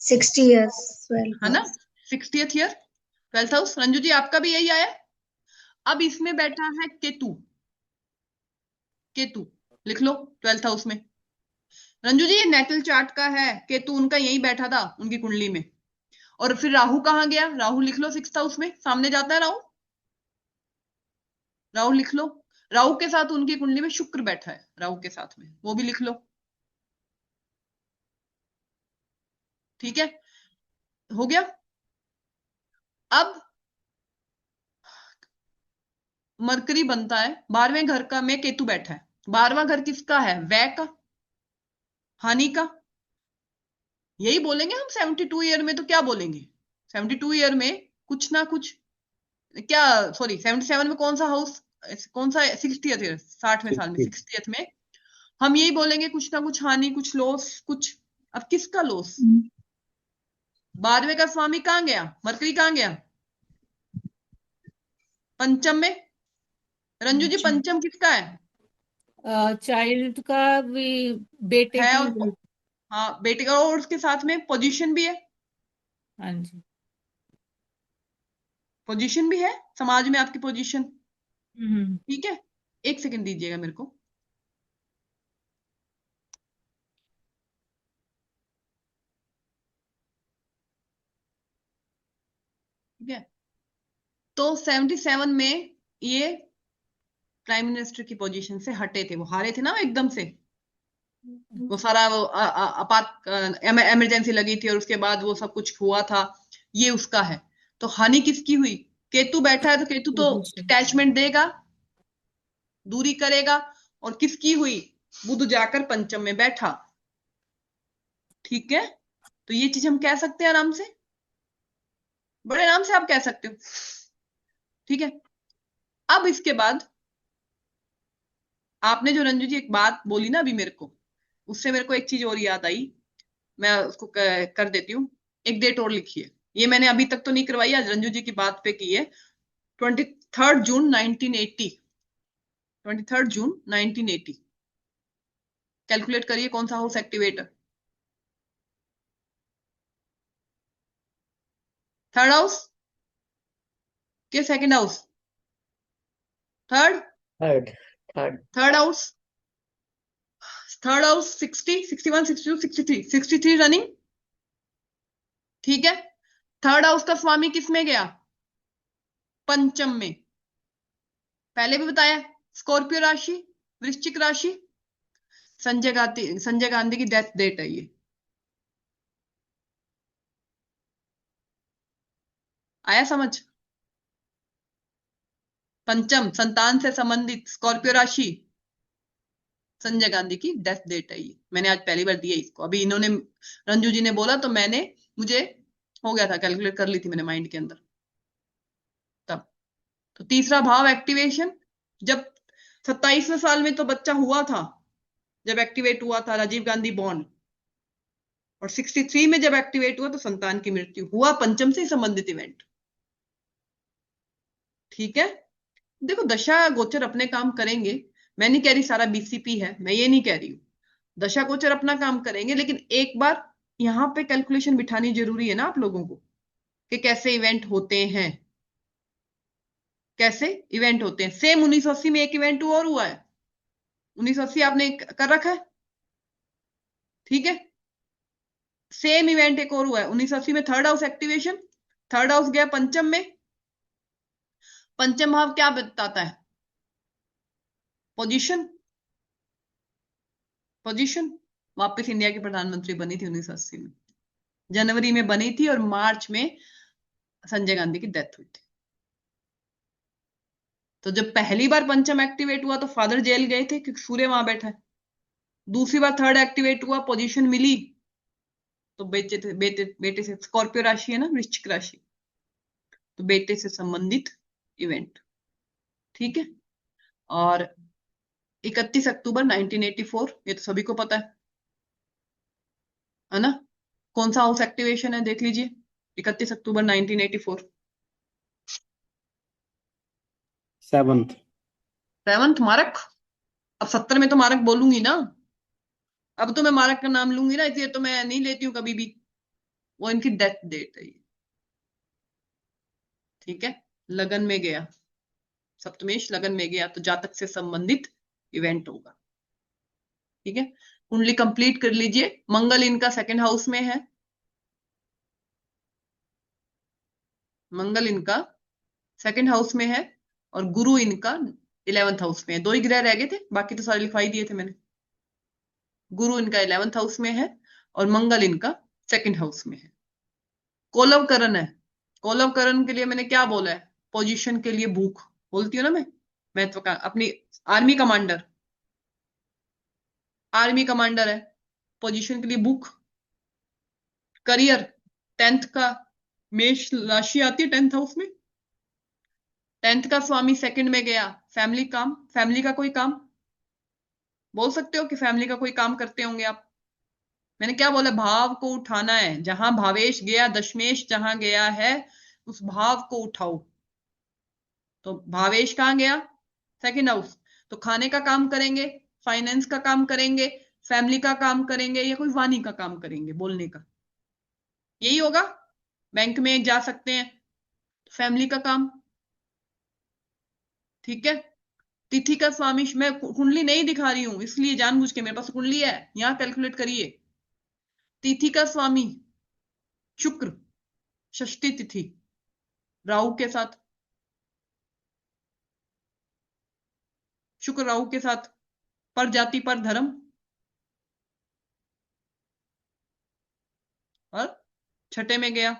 60 years, 12th है ना, house. 60th year, 12th house. Ranju ji आपका भी यही आया। अब इसमें बैठा है केतु, केतु लिख लो 12th हाउस में। रंजू जी ये नेटल चार्ट का है, केतु उनका यही बैठा था उनकी कुंडली में। और फिर राहु कहाँ गया? राहु लिख लो 6th हाउस में, सामने जाता है राहु, राहु लिख लो। राहु के साथ उनकी कुंडली में शुक्र बैठा है, राहु के साथ में, वो भी लिख लो। ठीक है, हो गया। अब मरकरी बनता है 12वें घर का, में केतु बैठा है। 12वां घर किसका है? व्यय का, हानि का। यही बोलेंगे हम 72 ईयर में, तो क्या बोलेंगे 72 ईयर में? कुछ ना कुछ, क्या सॉरी 77 में कौन सा हाउस, कौन सा 60th ईयर, 60वें साल में 60th में हम यही बोलेंगे, कुछ ना कुछ हानि, कुछ लॉस, कुछ। अब किसका लॉस? 12वें का स्वामी कहां गया? मरकरी कहां गया? पंचम में। रंजू जी पंचम किसका है? चाइल्ड का भी, बेटे है की। और, हाँ बेटे का, और उसके साथ में पोजीशन भी है, हाँ जी। पोजीशन भी है, समाज में आपकी पोजीशन। हम्म। ठीक है, 1 सेकंड दीजिएगा मेरे को। ठीक है, तो 77 में ये प्राइम मिनिस्टर की पोजीशन से हटे थे, वो हारे थे ना वो एकदम से, वो सारा वो आपात इमरजेंसी लगी थी और उसके बाद वो सब कुछ हुआ था, ये उसका है। तो हानि किसकी हुई? केतु बैठा है तो केतु तो अटैचमेंट देगा, दूरी करेगा। और किसकी हुई? बुध जाकर पंचम में बैठा। ठीक है, तो ये चीज हम कह सकते हैं आराम से, बड़े आराम से आप कह सकते हो। ठीक है, अब इसके बाद आपने जो रंजू जी एक बात बोली ना अभी मेरे को, उससे मेरे को एक चीज और याद आई, मैं उसको कर देती हूँ। एक डेट और लिखिए, ये मैंने अभी तक तो नहीं करवाई, आज रंजू जी की बात पे की है। 23 जून 1980, 23 जून 1980। कैलकुलेट करिए कौन सा हाउस एक्टिवेट है? 3rd हाउस के 2nd house? Third, third. Third. 3rd house. Third house 60, 61, 62, 63, 63 running. ठीक है, थर्ड हाउस का स्वामी किस में गया? पंचम में। पहले भी बताया, स्कॉर्पियो राशि, वृश्चिक राशि। संजय गांधी की डेथ डेट है ये। आया समझ? पंचम, संतान से संबंधित, स्कॉर्पियो राशि, संजय गांधी की डेथ डेट है ये। मैंने आज पहली बार दिया इसको, अभी इन्होंने रंजू जी ने बोला तो मुझे हो गया था, कैलकुलेट कर ली थी मैंने माइंड के अंदर तब। तो तीसरा भाव एक्टिवेशन, जब 27वें साल में तो बच्चा हुआ था, जब एक्टिवेट हुआ था राजीव गांधी बॉर्न, और 63 में जब एक्टिवेट हुआ तो संतान की मृत्यु हुआ, पंचम से संबंधित इवेंट। ठीक है, देखो दशा गोचर अपने काम करेंगे, मैं नहीं कह रही सारा बीसीपी है, मैं ये नहीं कह रही हूं, दशा गोचर अपना काम करेंगे, लेकिन एक बार यहां पे कैलकुलेशन बिठानी जरूरी है ना आप लोगों को, कि कैसे इवेंट होते हैं, कैसे इवेंट होते हैं। सेम 1980 में एक इवेंट और हुआ है, 1980 आपने कर रखा है, ठीक है। सेम इवेंट एक और हुआ है 1980 में, third house activation, third house गया पंचम में। पंचम भाव क्या बताता है? Position, position. वापस इंडिया की प्रधानमंत्री बनी थी 1980 में, जनवरी में बनी थी, और मार्च में संजय गांधी की डेथ हुई थी। तो जब पहली बार पंचम एक्टिवेट हुआ तो फादर जेल गए थे क्योंकि सूर्य वहां बैठा है। दूसरी बार थर्ड एक्टिवेट हुआ, पोजीशन मिली, तो बेटे से, स्कॉर्पियो राशि है ना, वृश्चिक राशि, तो बेटे से संबंधित इवेंट। ठीक है, और 31 अक्टूबर 1984, ये तो सभी को पता है ना? कौन सा हाउस एक्टिवेशन है देख लीजिए, 31 अक्टूबर 1984। सेवंथ मारक। अब 70 में तो मारक बोलूंगी ना, अब तो मैं मारक का नाम लूंगी ना, इसलिए तो मैं नहीं लेती हूँ कभी भी, वो इनकी डेथ डेट है ये। ठीक है, लगन में गया, सप्तमेश लगन में गया, तो जातक से संबंधित इवेंट होगा। ठीक है, कुंडली कंप्लीट कर लीजिए। मंगल इनका सेकंड हाउस में है, मंगल इनका सेकंड हाउस में है, और गुरु इनका 11th हाउस में है। दो ही ग्रह रह गए थे, बाकी तो सारे लिखवाई दिए थे मैंने। गुरु इनका 11th हाउस में है, और मंगल इनका सेकंड हाउस में है। कोलवकरण है, कोलवकरण के लिए मैंने क्या बोला है? पोजीशन के लिए भूख बोलती हूँ ना मैं, महत्व का, अपनी आर्मी कमांडर, आर्मी कमांडर है, पोजीशन के लिए भूख। करियर, 10th का मेष राशि आती है 10th हाउस में, 10th का स्वामी सेकंड में गया, फैमिली काम, फैमिली का कोई काम बोल सकते हो कि फैमिली का कोई काम करते होंगे आप। मैंने क्या बोला? भाव को उठाना है, जहां भावेश गया, दशमेश जहां गया है, उस भाव को उठाओ। तो भावेश कहां गया? सेकंड हाउस, तो खाने का काम करेंगे, फाइनेंस का काम करेंगे, फैमिली का काम करेंगे, या कोई वाणी का काम करेंगे, बोलने का, यही होगा। बैंक में जा सकते हैं, फैमिली का काम। ठीक है, तिथि का स्वामी, मैं कुंडली नहीं दिखा रही हूं इसलिए, जानबूझ के, मेरे पास कुंडली है, यहां कैलकुलेट करिए। तिथि का स्वामी शुक्र, षष्ठी तिथि, राहु के साथ, शुक्र राहु के साथ, पर जाति पर धर्म, और छठे में गया